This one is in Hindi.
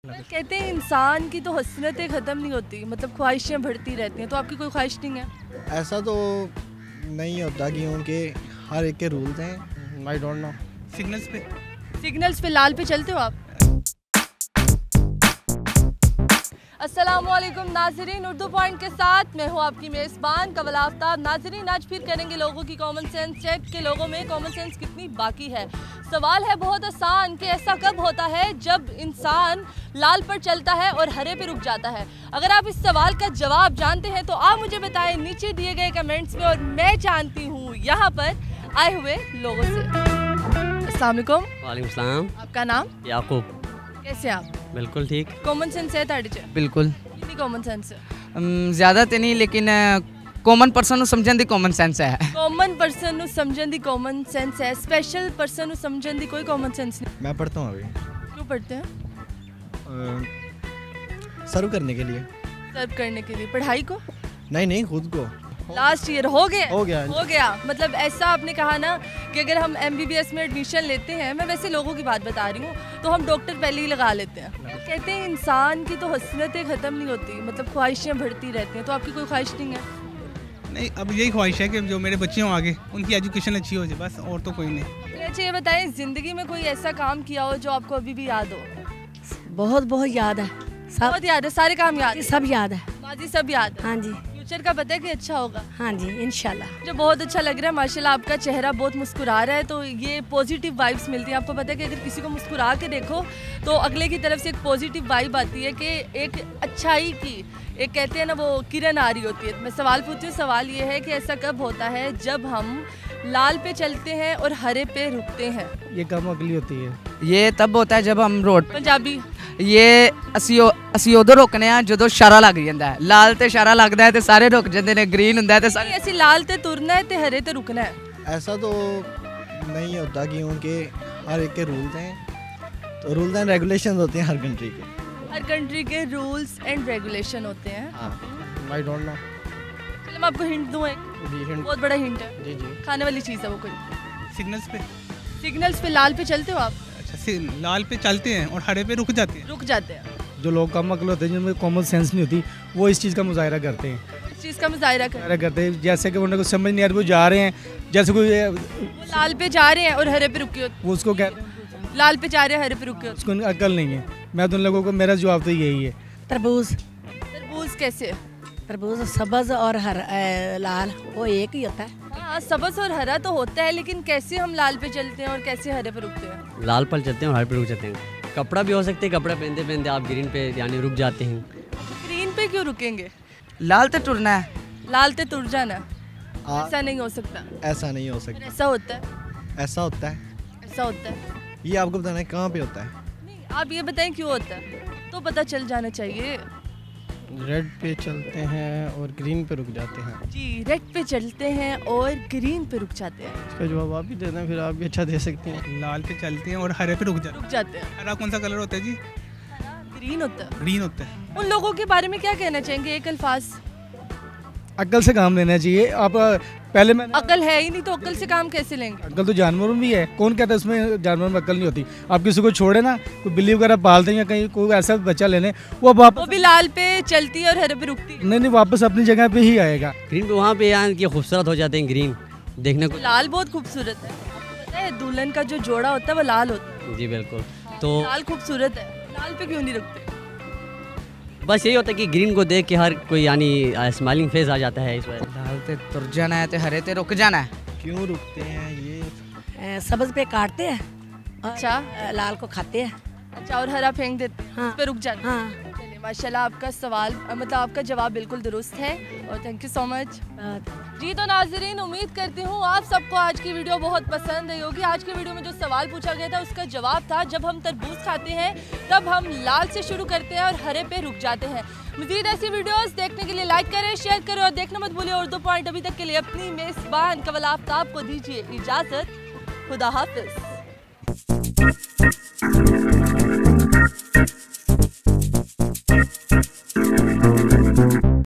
कहते हैं इंसान की तो हसरतें ख़त्म नहीं होती, मतलब ख्वाहिशें बढ़ती रहती हैं। तो आपकी कोई ख्वाहिश नहीं है? ऐसा तो नहीं होता क्योंकि हर एक के रूल्स हैं। I don't know. सिग्नल्स पे लाल पे चलते हो आप? अस्सलामुअलैकुम नाज़रीन, उर्दू पॉइंट के साथ मैं हूँ आपकी मेज़बान कवल आफ्ताब। नाज़रीन, आज फिर करेंगे लोगों की कॉमन सेंस चेक के लोगों में कॉमन सेंस कितनी बाकी है। सवाल है बहुत आसान कि ऐसा कब होता है जब इंसान लाल पर चलता है और हरे पे रुक जाता है। अगर आप इस सवाल का जवाब जानते हैं तो आप मुझे बताएं नीचे दिए गए कमेंट्स में, और मैं जानती हूँ यहाँ पर आए हुए लोगों से। अस्सलाम वालेकुम। वालेकुम सलाम। आपका नाम? याकूब। कैसे आप? बिल्कुल ठीक। कॉमन सेंस है ताड़ी च? बिल्कुल कितनी कॉमन सेंस है? ज़्यादा तो नहीं, लेकिन कॉमन पर्सन समझਣ ਦੀ कॉमन सेंस है। कॉमन पर्सन ਨੂੰ ਸਮਝਣ ਦੀ कॉमन सेंस है, स्पेशल पर्सन ਨੂੰ ਸਮਝਣ ਦੀ कोई कॉमन सेंस नहीं। मैं पढ़ता हूँ अभी। क्यों पढ़ते हैं? सर्व करने के लिए। सर्व करने के लिए? पढ़ाई को? नहीं, खुद को। लास्ट ईयर हो गया? हो गया। मतलब ऐसा आपने कहा ना कि अगर हम MBBS में एडमिशन लेते हैं, मैं वैसे लोगों की बात बता रही हूँ, तो हम डॉक्टर पहले ही लगा लेते हैं। कहते हैं इंसान की तो हसरतें ख़त्म नहीं होती, मतलब ख्वाहिशें बढ़ती रहती हैं। तो आपकी कोई ख्वाहिश नहीं है? नहीं, अब यही ख्वाहिश है कि जो मेरे बच्चे हों आगे उनकी एजुकेशन अच्छी हो जाए, बस, और तो कोई नहीं। अच्छा, ये बताएं, ज़िंदगी में कोई ऐसा काम किया हो जो आपको अभी भी याद हो? बहुत याद है। बहुत याद है? सारे काम याद है? सब याद है। माजी सब याद है? हाँ जी। फ्यूचर का पता है कि अच्छा होगा? हाँ जी, इंशाल्लाह। जो बहुत अच्छा लग रहा है माशाल्लाह, आपका चेहरा बहुत मुस्कुरा रहा है, तो ये पॉजिटिव वाइब्स मिलती हैं। आपको पता है कि अगर किसी को मुस्कुरा के देखो तो अगले की तरफ से एक पॉजिटिव वाइब आती है कि एक अच्छाई की, एक कहते हैं ना, वो किरण आ रही होती है। मैं सवाल पूछती हूँ, सवाल ये है कि ऐसा कब होता है जब हम लाल पे चलते हैं और हरे पे रुकते हैं? ये कम अकली होती है। ये तब होता है जब हम रोड पंजाबी? ये ਅਸੀਂ ਉਦੋਂ ਰੁਕਨੇ ਆ ਜਦੋਂ ਇਸ਼ਾਰਾ ਲੱਗ ਜਾਂਦਾ ਹੈ। ਲਾਲ ਤੇ ਇਸ਼ਾਰਾ ਲੱਗਦਾ ਹੈ ਤੇ ਸਾਰੇ ਰੁਕ ਜਾਂਦੇ ਨੇ, ਗ੍ਰੀਨ ਹੁੰਦਾ ਹੈ ਤੇ ਸਾਰੇ। ऐसे लाल ते तुरना है ते हरे ते रुकना है? ऐसा तो नहीं होता क्योंकि हर एक के रूल्स हैं। तो रूल्स एंड रेगुलेशन होते हैं हर कंट्री के। हर कंट्री के रूल्स एंड रेगुलेशन होते हैं। हाँ, आई डोंट नो। चलो मैं आपको हिंट दूँ, एक जी हिंट। बहुत बड़ा हिंट है। जी। खाने वाली चीज़ है वो कोई? सिग्नल्स पे लाल पे चलते हो आप? अच्छा, लाल पे चलते हैं और हरे पे रुक जाते हैं। रुक जाते हैं। जो लोग कम अकल होते हैं, जिनमें कॉमन सेंस नहीं होती, वो इस चीज़ का मुजाहरा करते हैं। इस चीज़ का मुजाहरा करते हैं जैसे कि उन्हें कुछ समझ नहीं आ रही, वो जा रहे हैं, जैसे कोई वो लाल पे जा रहे हैं और हरे पे रुके होते वो उसको कहते हैं हैं। लाल पे जा रहे हैं, हरे पे रुके होते उसको अकल नहीं है। मैं तो उन लोगों को, मेरा जवाब तो यही है। तरबूज। हैं। तरबूज कैसे? तरबूज सब्ज और लाल वो एक ही होता है। हाँ, सबस और हरा तो होता है, लेकिन कैसे हम लाल पे चलते हैं और कैसे हरे पे रुकते हैं? लाल पर चलते हैं और हरे पे रुक जाते हैं। कपड़ा भी हो सकते हैं, कपड़ा पहनते पहनते आप ग्रीन पे यानी रुक जाते हैं। ग्रीन पे क्यों रुकेंगे? लाल ते टुरना है। लाल ते तुर जाना? हाँ। ऐसा नहीं हो सकता। ऐसा नहीं हो फिर सकता। ऐसा होता है? ऐसा होता है। ऐसा होता है? ये आपको बताना है कहाँ पे होता है। नहीं, आप ये बताएं क्यों होता है, तो पता चल जाना चाहिए। रेड पे चलते हैं और ग्रीन पे रुक जाते हैं। जी, रेड पे चलते हैं और ग्रीन पे रुक जाते हैं। इसका जवाब आप भी दे दें, फिर आप भी अच्छा दे सकती हैं। लाल पे चलते हैं और हरे पे रुक जाते हैं। हरा कौन सा कलर होता है जी? ग्रीन होता है। ग्रीन होता है। उन लोगों के बारे में क्या कहना चाहेंगे, एक अल्फाज? अक्ल से काम लेना चाहिए। आप पहले मैं अकल है ही नहीं तो अकल से काम कैसे लेंगे? अक्ल तो जानवरों में भी है। कौन कहता है उसमें जानवरों में अक्ल नहीं होती? आप किसी को छोड़े ना, कोई बिल्ली वगैरह पालते हैं या कहीं कोई ऐसा बच्चा लेने, वो वो वापस भी लाल पे चलती है और हरे पे रुकती है। नहीं, वापस अपनी जगह पे ही आएगा। ग्रीन पे वहाँ पे यानी कि खूबसूरत हो जाते हैं, ग्रीन देखने को। लाल बहुत खूबसूरत है। आपको पता है दुल्हन का जो जोड़ा होता है वो लाल होता है। जी बिल्कुल। तो लाल खूबसूरत है, लाल पे क्यों नहीं रुकते? बस यही होता है कि ग्रीन को देख के हर कोई यानी स्माइलिंग फेस आ जाता है इस वजह। लाल ते तुर जाना है ते हरे ते रुक जाना है। क्यों रुकते हैं ये? सब्ज पे काटते हैं और अच्छा। लाल को खाते हैं। अच्छा, और हरा फेंक देते हैं, हाँ। उस पे रुक जाते हैं। हाँ। चलिए, माशाल्लाह आपका सवाल मतलब आपका जवाब बिल्कुल दुरुस्त है, और थैंक यू सो मच। जी, तो नाज़रीन, उम्मीद करती हूँ आप सबको आज की वीडियो बहुत पसंद आई होगी। आज की वीडियो में जो सवाल पूछा गया था उसका जवाब था, जब हम तरबूज खाते हैं तब हम लाल से शुरू करते हैं और हरे पे रुक जाते हैं। मज़ीद ऐसी वीडियोस देखने के लिए लाइक करें, शेयर करें और देखना मत भूलिए उर्दू पॉइंट। अभी तक के लिए अपनी मेज़बान कवल आफ्ताब को दीजिए इजाज़त। खुदा हाफिज़।